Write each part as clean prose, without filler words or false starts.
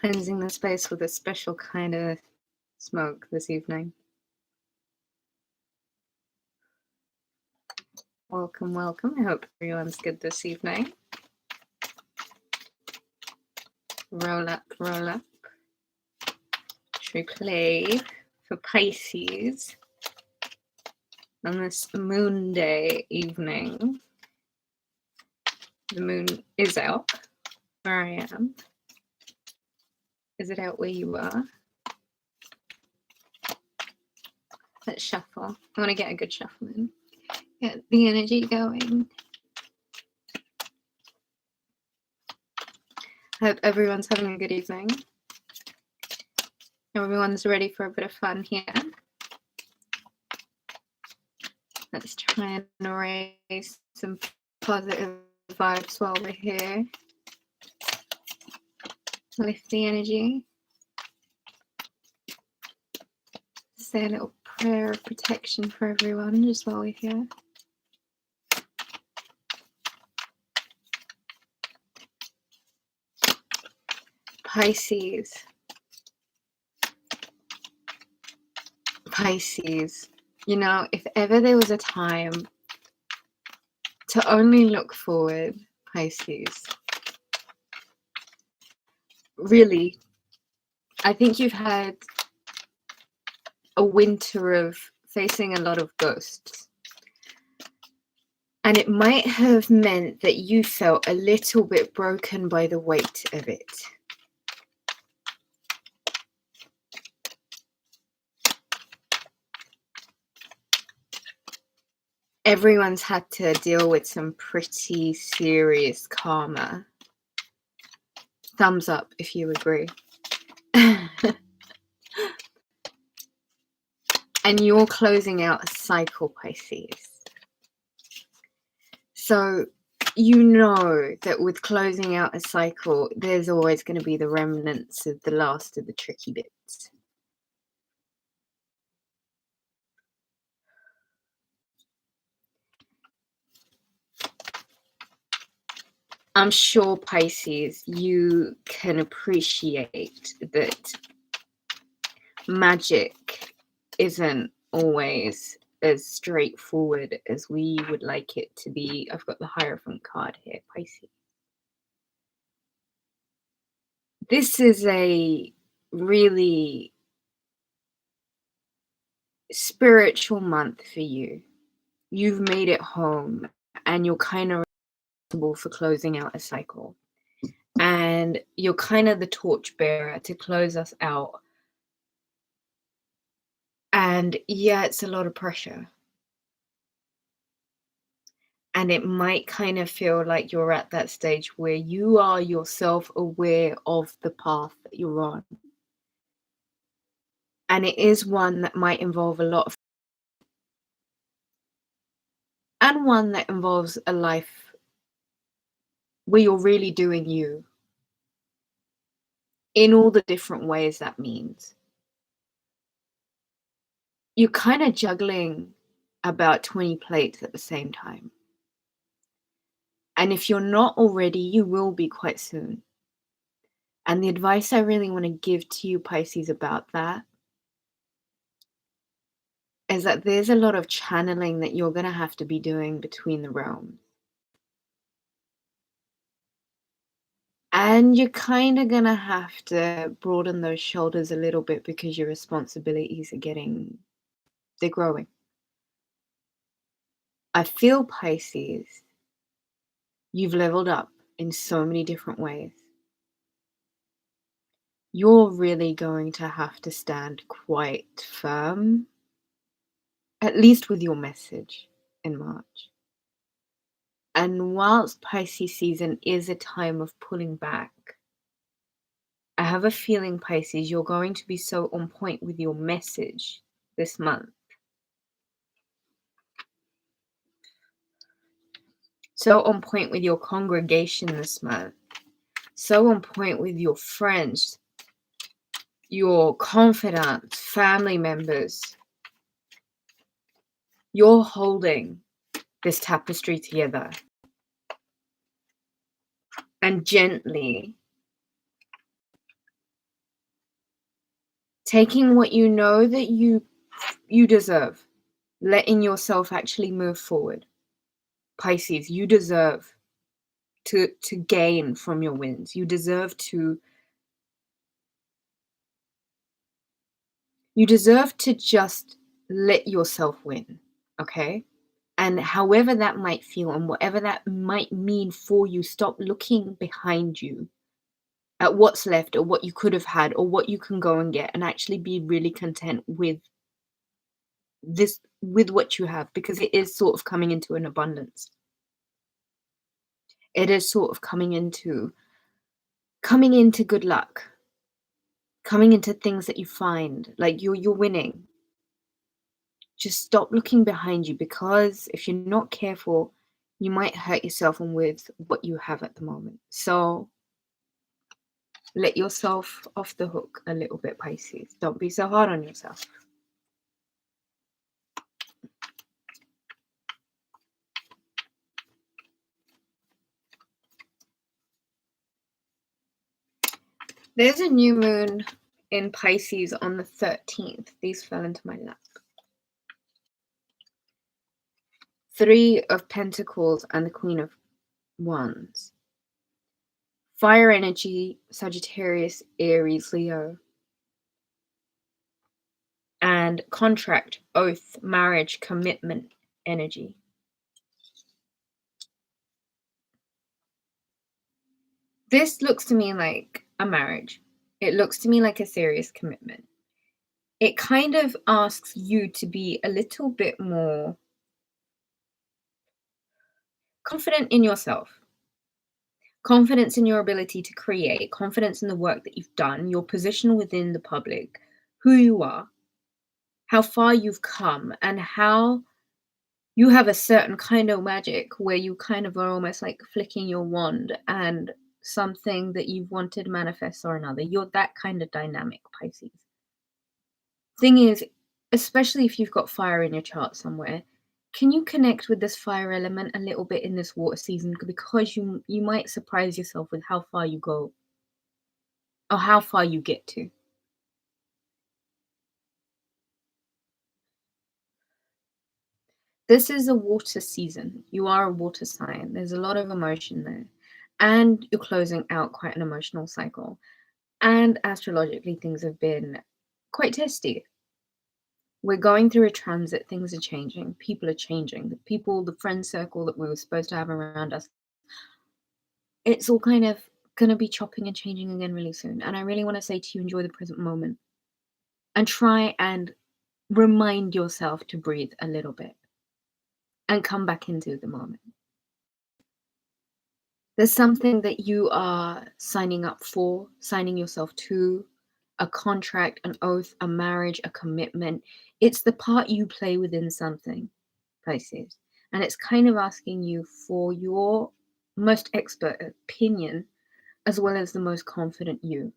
cleansing the space with a special kind of smoke this evening. Welcome, welcome. I hope everyone's good this evening. Roll up, roll up. Should we play for Pisces on this moon day evening? The moon is out where I am. Is it out where you are? Let's shuffle. I want to get a good shuffle in. Get the energy going. Hope everyone's having a good evening. Everyone's ready for a bit of fun here. Let's try and raise some positive vibes while we're here. Lift the energy. Say a little prayer of protection for everyone just while we're here. Pisces. Pisces. You know, if ever there was a time to only look forward, Pisces. Really, I think you've had a winter of facing a lot of ghosts. And it might have meant that you felt a little bit broken by the weight of it. Everyone's had to deal with some pretty serious karma. Thumbs up if you agree. And you're closing out a cycle, Pisces. So you know that with closing out a cycle, there's always going to be the remnants of the last of the tricky bits. I'm sure, Pisces, you can appreciate that magic isn't always as straightforward as we would like it to be. I've got the Hierophant card here, Pisces. This is a really spiritual month for you. You've made it home and you're kind of responsible for closing out a cycle. And you're kind of the torchbearer to close us out. And yeah, it's a lot of pressure. And it might kind of feel like you're at that stage where you are yourself aware of the path that you're on. And it is one that might involve a lot of, and one that involves a life where you're really doing you in all the different ways that means. You're kind of juggling about 20 plates at the same time. And if you're not already, you will be quite soon. And the advice I really want to give to you, Pisces, about that is that there's a lot of channeling that you're going to have to be doing between the realms. And you're kind of going to have to broaden those shoulders a little bit because your responsibilities are they're growing. I feel, Pisces, you've leveled up in so many different ways. You're really going to have to stand quite firm, at least with your message in March. And whilst Pisces season is a time of pulling back, I have a feeling, Pisces, you're going to be so on point with your message this month. So on point with your congregation this month. So on point with your friends, your confidants, family members. You're holding this tapestry together. And gently taking what you know that you deserve, letting yourself actually move forward. Pisces, you deserve to gain from your wins. You deserve to just let yourself win, okay? And however that might feel and whatever that might mean for you, stop looking behind you at what's left or what you could have had or what you can go and get, and actually be really content with what you have, because it is sort of coming into an abundance. It is sort of coming into good luck, coming into things that you find like you're winning. Just stop looking behind you, because if you're not careful, you might hurt yourself and with what you have at the moment. So let yourself off the hook a little bit, Pisces. Don't be so hard on yourself. There's a new moon in Pisces on the 13th. These fell into my lap. 3 of Pentacles and the Queen of Wands. Fire energy, Sagittarius, Aries, Leo. And contract, oath, marriage, commitment energy. This looks to me like a marriage. It looks to me like a serious commitment. It kind of asks you to be a little bit more confident in yourself. Confidence in your ability to create, confidence in the work that you've done, your position within the public, who you are, how far you've come, and how you have a certain kind of magic where you kind of are almost like flicking your wand and something that you've wanted manifests or another. You're that kind of dynamic, Pisces. Thing is, especially if you've got fire in your chart somewhere, can you connect with this fire element a little bit in this water season? Because you might surprise yourself with how far you go or how far you get to. This is a water season. You are a water sign. There's a lot of emotion there. And you're closing out quite an emotional cycle. And astrologically, things have been quite testy. We're going through a transit. Things are changing. People are changing. The friend circle that we were supposed to have around us, it's all kind of going to be chopping and changing again really soon. And I really want to say to you, enjoy the present moment. And try and remind yourself to breathe a little bit. And come back into the moment. There's something that you are signing up for, signing yourself to, a contract, an oath, a marriage, a commitment. It's the part you play within something, Pisces. And it's kind of asking you for your most expert opinion as well as the most confident you.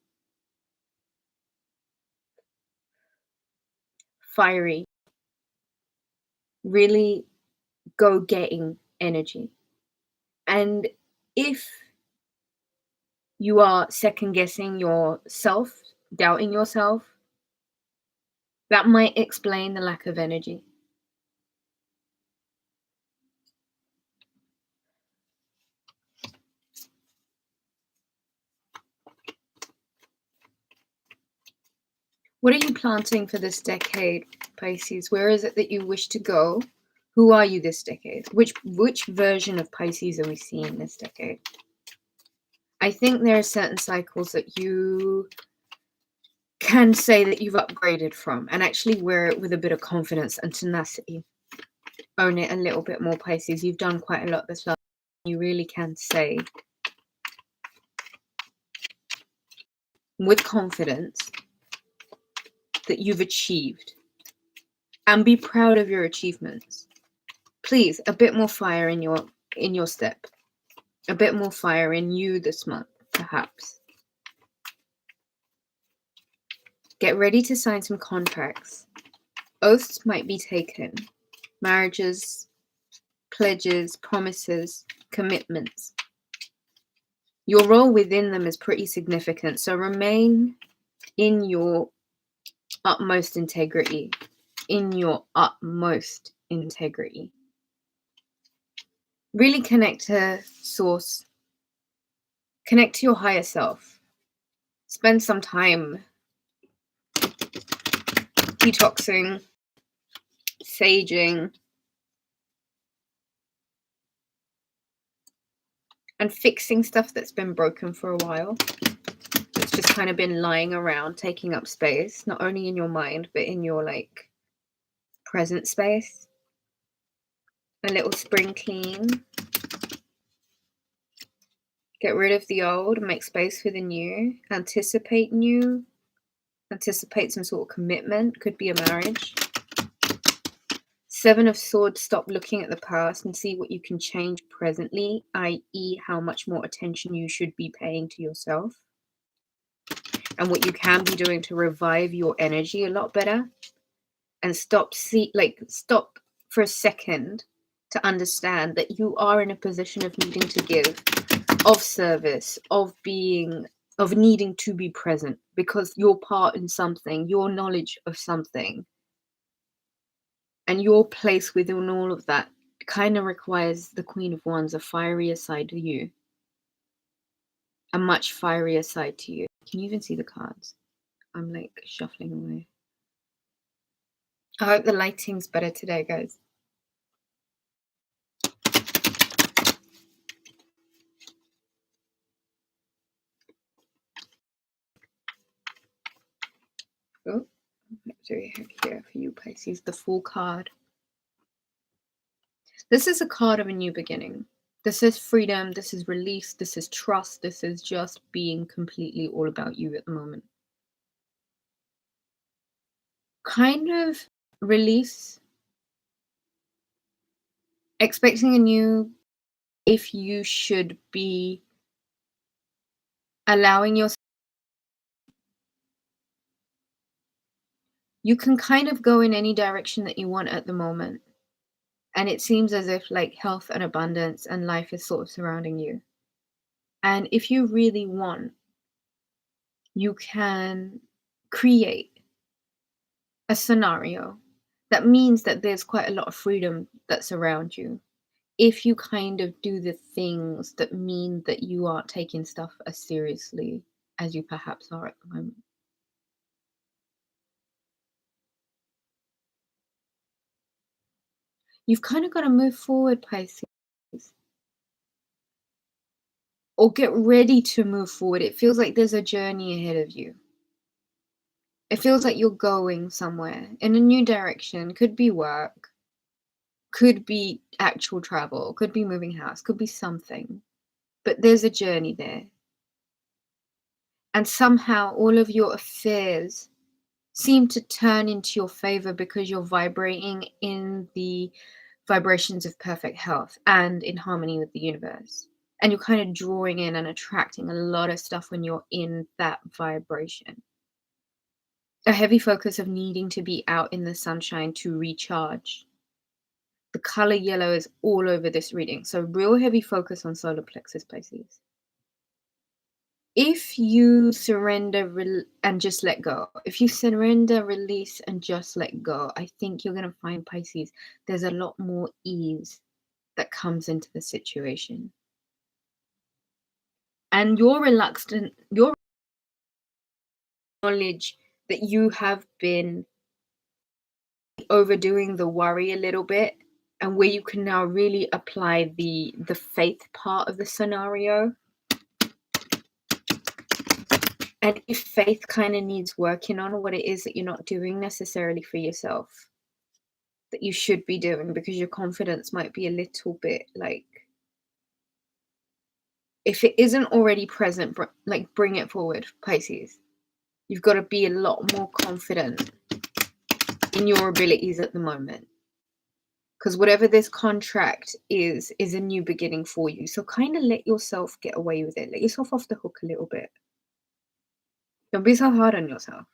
Fiery, really go-getting energy. And if you are second-guessing yourself, doubting yourself, that might explain the lack of energy. What are you planting for this decade, Pisces? Where is it that you wish to go? Who are you this decade? Which version of Pisces are we seeing this decade? I think there are certain cycles that you can say that you've upgraded from, and actually wear it with a bit of confidence and tenacity. Own it a little bit more, Pisces. You've done quite a lot this last. You really can say with confidence that you've achieved, and be proud of your achievements. Please, a bit more fire in your step, a bit more fire in you this month, perhaps. Get ready to sign some contracts. Oaths might be taken. Marriages, pledges, promises, commitments. Your role within them is pretty significant, so remain in your utmost integrity, in your utmost integrity. Really connect to source, connect to your higher self. Spend some time detoxing, saging, and fixing stuff that's been broken for a while. It's just kind of been lying around, taking up space, not only in your mind, but in your like present space. A little spring clean. Get rid of the old, make space for the new. Anticipate new. Anticipate some sort of commitment. Could be a marriage. 7 of Swords, stop looking at the past and see what you can change presently, i.e. how much more attention you should be paying to yourself. And what you can be doing to revive your energy a lot better. And stop for a second to understand that you are in a position of needing to give, of service, of needing to be present, because your part in something, your knowledge of something, and your place within all of that kind of requires the Queen of Wands, a fierier side to you. A much fierier side to you. Can you even see the cards? I'm like shuffling away. I hope the lighting's better today, guys. Oh, what do we have here for you, Pisces? The Fool card. This is a card of a new beginning. This is freedom. This is release. This is trust. This is just being completely all about you at the moment. Kind of release. Expecting a new, if you should be allowing yourself. You can kind of go in any direction that you want at the moment. And it seems as if like health and abundance and life is sort of surrounding you. And if you really want, you can create a scenario that means that there's quite a lot of freedom that's around you. If you kind of do the things that mean that you aren't taking stuff as seriously as you perhaps are at the moment. You've kind of got to move forward, Pisces. Or get ready to move forward. It feels like there's a journey ahead of you. It feels like you're going somewhere in a new direction. Could be work, could be actual travel, could be moving house, could be something. But there's a journey there. And somehow all of your affairs seem to turn into your favor because you're vibrating in the vibrations of perfect health and in harmony with the universe. And you're kind of drawing in and attracting a lot of stuff when you're in that vibration. A heavy focus of needing to be out in the sunshine to recharge. The color yellow is all over this reading. So real heavy focus on solar plexus, Pisces. If you surrender and just let go, if you surrender, release, and just let go, I think you're going to find, Pisces, there's a lot more ease that comes into the situation. And your knowledge that you have been overdoing the worry a little bit, and where you can now really apply the faith part of the scenario. And if faith kind of needs working on what it is that you're not doing necessarily for yourself, that you should be doing, because your confidence might be a little bit like, if it isn't already present, like bring it forward, Pisces. You've got to be a lot more confident in your abilities at the moment, because whatever this contract is a new beginning for you. So kind of let yourself get away with it. Let yourself off the hook a little bit. Don't be so hard on yourself.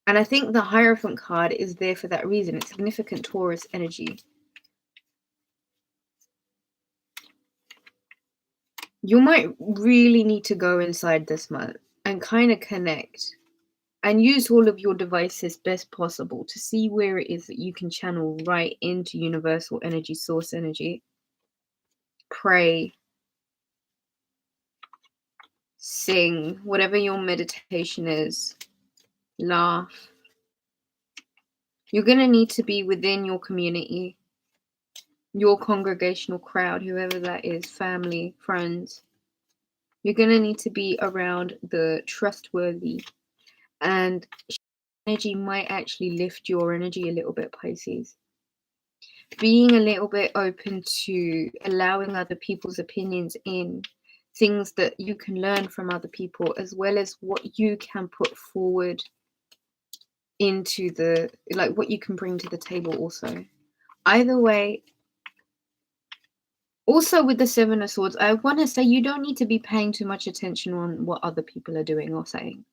And I think the Hierophant card is there for that reason. It's significant Taurus energy. You might really need to go inside this month and kind of connect and use all of your devices best possible to see where it is that you can channel right into universal energy, source energy. Pray, sing, whatever your meditation is, laugh. You're going to need to be within your community, your congregational crowd, whoever that is, family, friends. You're going to need to be around the trustworthy, and energy might actually lift your energy a little bit, Pisces. Being a little bit open to allowing other people's opinions in, things that you can learn from other people, as well as what you can put forward into the, like, what you can bring to the table also. Either way, also with the Seven of Swords, I want to say you don't need to be paying too much attention on what other people are doing or saying.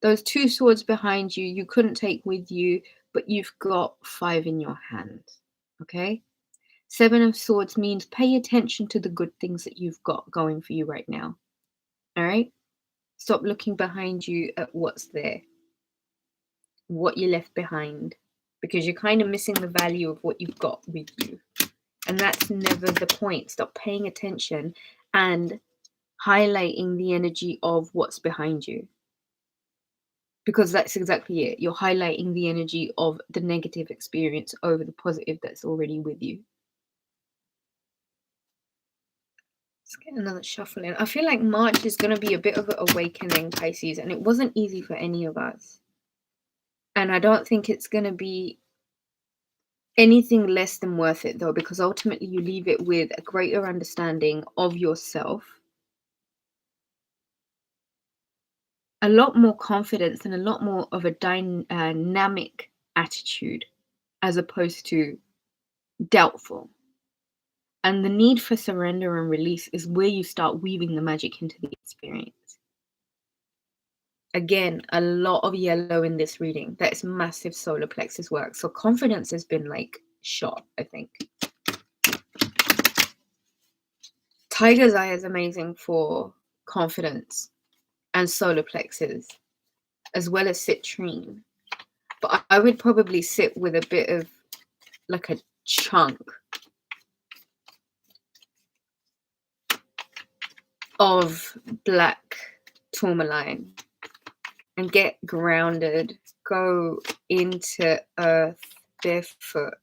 Those two swords behind you, you couldn't take with you, but you've got 5 in your hand, okay? Seven of Swords means pay attention to the good things that you've got going for you right now, all right? Stop looking behind you at what's there, what you left behind, because you're kind of missing the value of what you've got with you. And that's never the point. Stop paying attention and highlighting the energy of what's behind you. Because that's exactly it. You're highlighting the energy of the negative experience over the positive that's already with you. Let's get another shuffle in. I feel like March is going to be a bit of an awakening, Pisces, and it wasn't easy for any of us. And I don't think it's going to be anything less than worth it, though, because ultimately you leave it with a greater understanding of yourself, a lot more confidence, and a lot more of a dynamic attitude as opposed to doubtful. And the need for surrender and release is where you start weaving the magic into the experience. Again, a lot of yellow in this reading. That is massive solar plexus work. So confidence has been like shot, I think. Tiger's Eye is amazing for confidence and solar plexus, as well as citrine. But I would probably sit with a bit of like a chunk of black tourmaline and get grounded, go into earth barefoot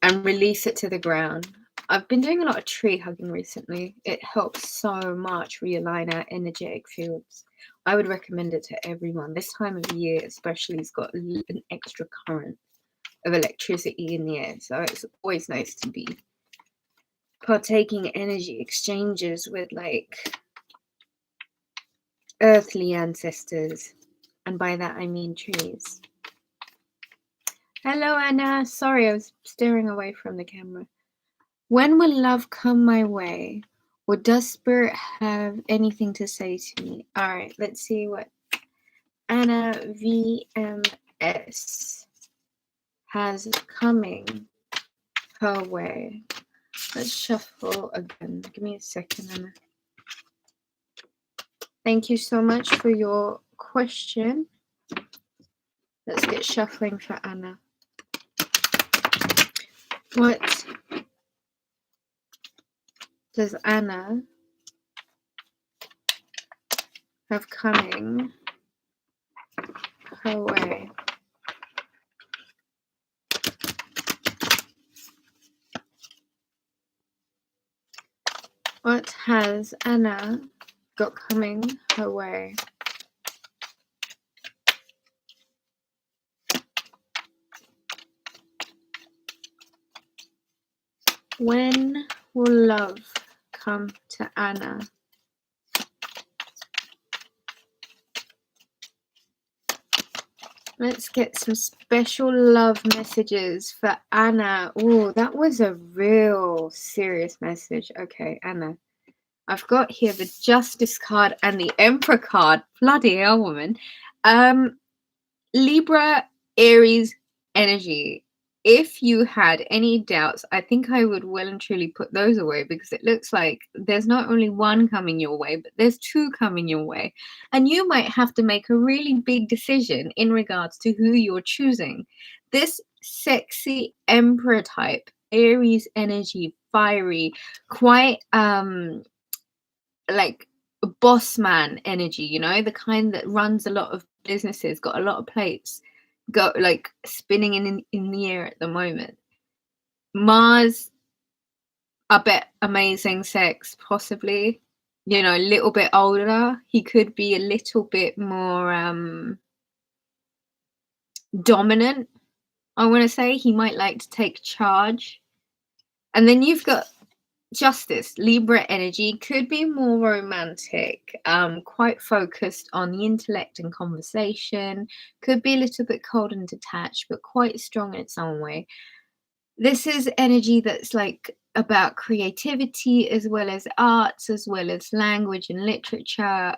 and release it to the ground. I've been doing a lot of tree hugging recently. It helps so much realign our energetic fields. I would recommend it to everyone. This time of year especially has got an extra current of electricity in the air, so it's always nice to be partaking energy exchanges with like earthly ancestors, and by that I mean trees. Hello Anna, sorry I was staring away from the camera. When will love come my way, or does spirit have anything to say to me? All right, let's see what Anna VMS has coming her way. Let's shuffle again. Give me a second, Anna. Thank you so much for your question. Let's get shuffling for Anna. What does Anna have coming her way? What has Anna got coming her way? When will love come to Anna? Let's get some special love messages for Anna. Oh, that was a real serious message. Okay, Anna. I've got here the Justice card and the Emperor card. Bloody hell, woman. Libra, Aries energy. if you had any doubts, I think I would well and truly put those away, because it looks like there's not only one coming your way, but there's two coming your way. And you might have to make a really big decision in regards to who you're choosing. This sexy emperor type, Aries energy, fiery, quite like a boss man energy, you know, the kind that runs a lot of businesses, got a lot of plates, go like spinning in the air at the moment. Mars, I bet amazing sex, possibly. You know, a little bit older. He could be a little bit more dominant. I want to say he might like to take charge. And then you've got Justice, Libra energy, could be more romantic, quite focused on the intellect and conversation, could be a little bit cold and detached, but quite strong in its own way. This is energy that's like about creativity as well as arts, as well as language and literature.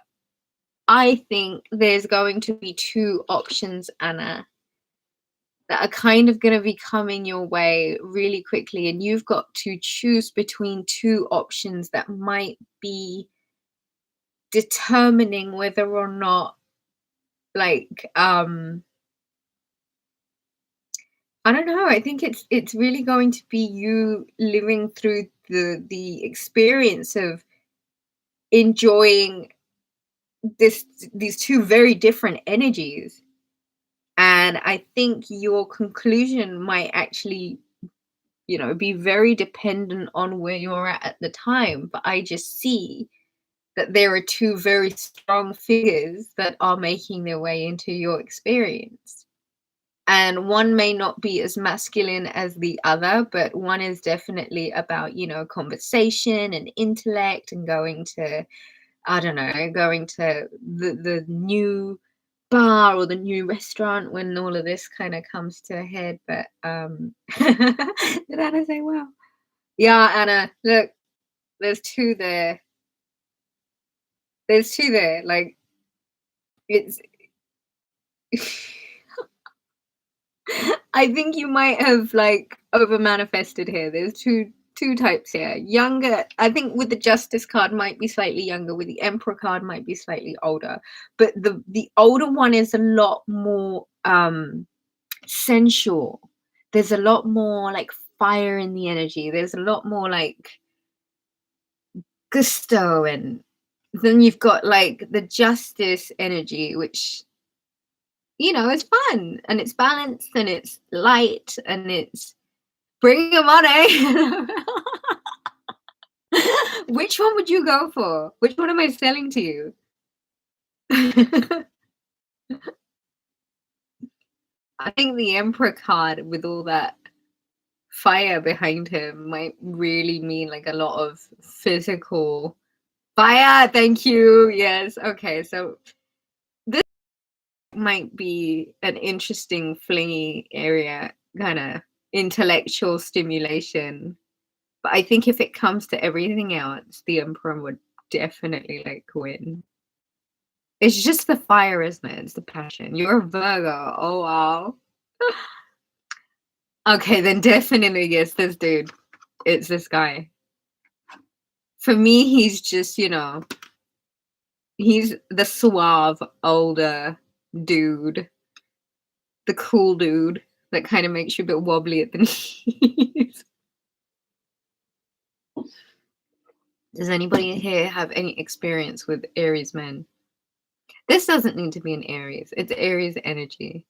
I think there's going to be two options, Anna, that are kind of going to be coming your way really quickly, and you've got to choose between two options that might be determining whether or not, like, I don't know, I think it's really going to be you living through the experience of enjoying these two very different energies. And I think your conclusion might actually, you know, be very dependent on where you're at the time. But I just see that there are two very strong figures that are making their way into your experience. And one may not be as masculine as the other, but one is definitely about, you know, conversation and intellect and going to, I don't know, going to the new bar or the new restaurant when all of this kind of comes to a head. But did Anna say wow? Yeah, Anna, look, there's two there. There's two there. Like, it's I think you might have like over manifested here. There's two types here. Younger, I think with the Justice card might be slightly younger, with the Emperor card might be slightly older. But the older one is a lot more sensual. There's a lot more like fire in the energy. There's a lot more like gusto, and then you've got like the Justice energy, which, you know, is fun and it's balanced and it's light and it's bring your money. Which one would you go for? Which one am I selling to you? I think the Emperor card with all that fire behind him might really mean like a lot of physical fire. Thank you. Yes. Okay. So this might be an interesting flingy area, kind of intellectual stimulation. But I think if it comes to everything else, the Emperor would definitely like win. It's just the fire, isn't it? It's the passion. You're a Virgo. Oh wow. Okay, then definitely yes, this dude. It's this guy. For me, he's just, you know, he's the suave older dude, the cool dude that kind of makes you a bit wobbly at the knees. Does anybody here have any experience with Aries men? This doesn't need to be an Aries. It's Aries energy.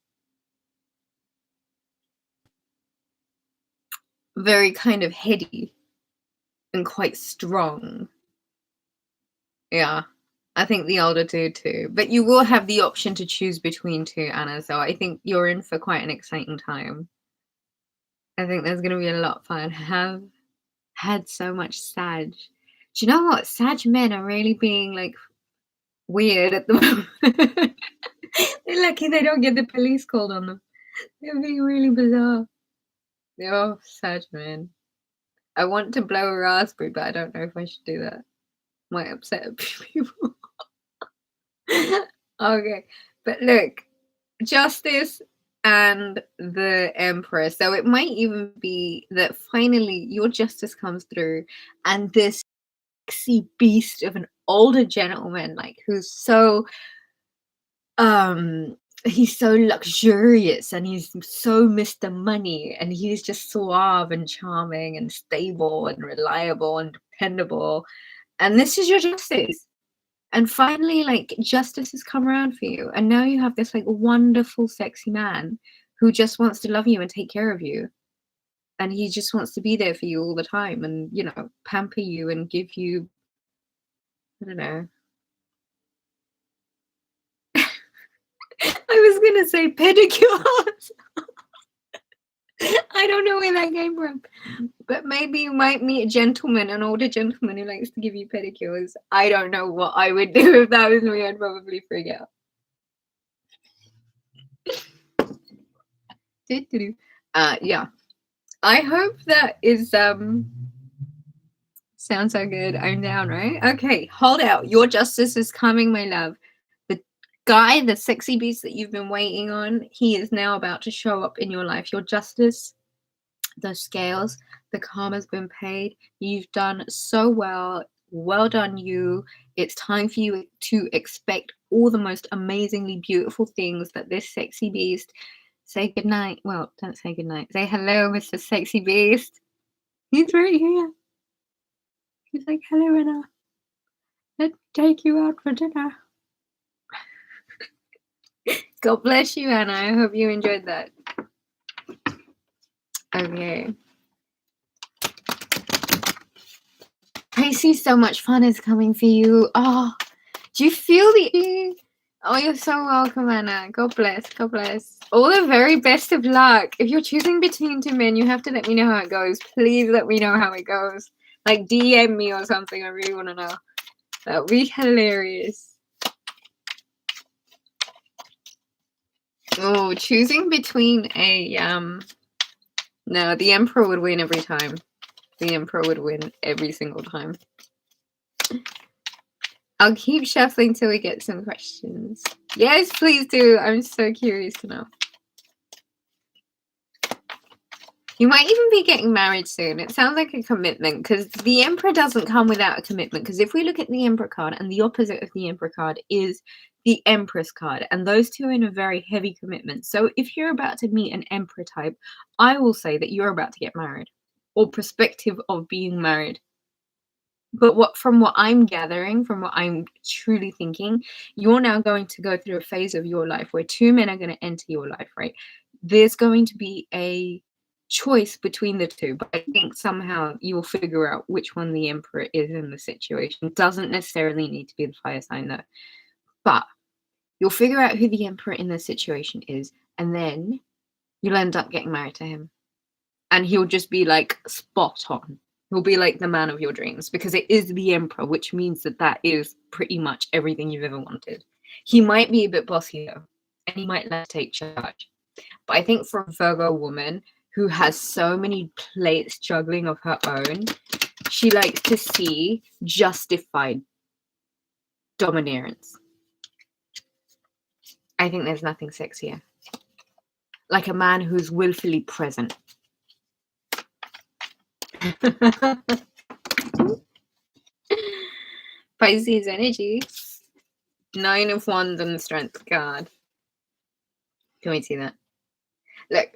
Very kind of heady and quite strong. Yeah. I think the older dude too. But you will have the option to choose between two, Anna. So I think you're in for quite an exciting time. I think there's going to be a lot of fun. Have had so much Sag. Do you know what? Sag men are really being like weird at the moment. They're lucky they don't get the police called on them. They're being really bizarre. Oh, Sag men. I want to blow a raspberry, but I don't know if I should do that. Might upset a few people. Okay, but look, Justice, and the Emperor. So it might even be that finally your justice comes through, and this sexy beast of an older gentleman, like who's so he's so luxurious and he's so Mr. Money, and he's just suave and charming and stable and reliable and dependable. And this is your justice. And finally, like, justice has come around for you. And now you have this like wonderful, sexy man who just wants to love you and take care of you. And he just wants to be there for you all the time and, you know, pamper you and give you, I don't know. I was gonna say pedicures. I don't know where that came from. But maybe you might meet a gentleman, an older gentleman who likes to give you pedicures. I don't know what I would do if that was me. I'd probably freak out. Yeah. I hope that is sounds so good. I'm down, right? Okay, hold out. Your justice is coming, my love. The guy, the sexy beast that you've been waiting on, he is now about to show up in your life. Your justice, the scales, the karma's been paid. You've done so well. Well done, you. It's time for you to expect all the most amazingly beautiful things that this sexy beast. Say goodnight. Well, don't say goodnight. Say hello, Mr. Sexy Beast. He's right here. He's like, hello, Anna. Let's take you out for dinner. God bless you, Anna. I hope you enjoyed that. Okay. Pisces, so much fun is coming for you. Oh, do you feel the... Oh, you're so welcome, Anna. God bless. God bless. All the very best of luck. If you're choosing between two men, you have to let me know how it goes. Please let me know how it goes. Like, DM me or something. I really want to know. That would be hilarious. Oh, choosing between a... No, the Emperor would win every time. The Emperor would win every single time. I'll keep shuffling till we get some questions. Yes, please do. I'm so curious to know. You might even be getting married soon. It sounds like a commitment because the Emperor doesn't come without a commitment. Because if we look at the Emperor card, and the opposite of the Emperor card is the Empress card, and those two are in a very heavy commitment. So if you're about to meet an Emperor type, I will say that you're about to get married or perspective of being married. But from what I'm gathering, from what I'm truly thinking, you're now going to go through a phase of your life where two men are going to enter your life, right? There's going to be a choice between the two, but I think somehow you'll figure out which one the Emperor is in the situation. Doesn't necessarily need to be the fire sign though, but you'll figure out who the Emperor in the situation is, and then you'll end up getting married to him, and he'll just be like spot on. He'll be like the man of your dreams because it is the Emperor, which means that is pretty much everything you've ever wanted. He might be a bit bossy though, and he might let take charge. But I think for a Virgo woman who has so many plates juggling of her own, she likes to see justified dominance. I think there's nothing sexier. Like a man who's willfully present. Pisces energy. 9 of Wands on the Strength card. Can we see that? Look,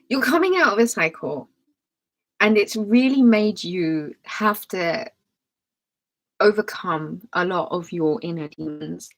you're coming out of a cycle, and it's really made you have to overcome a lot of your inner demons.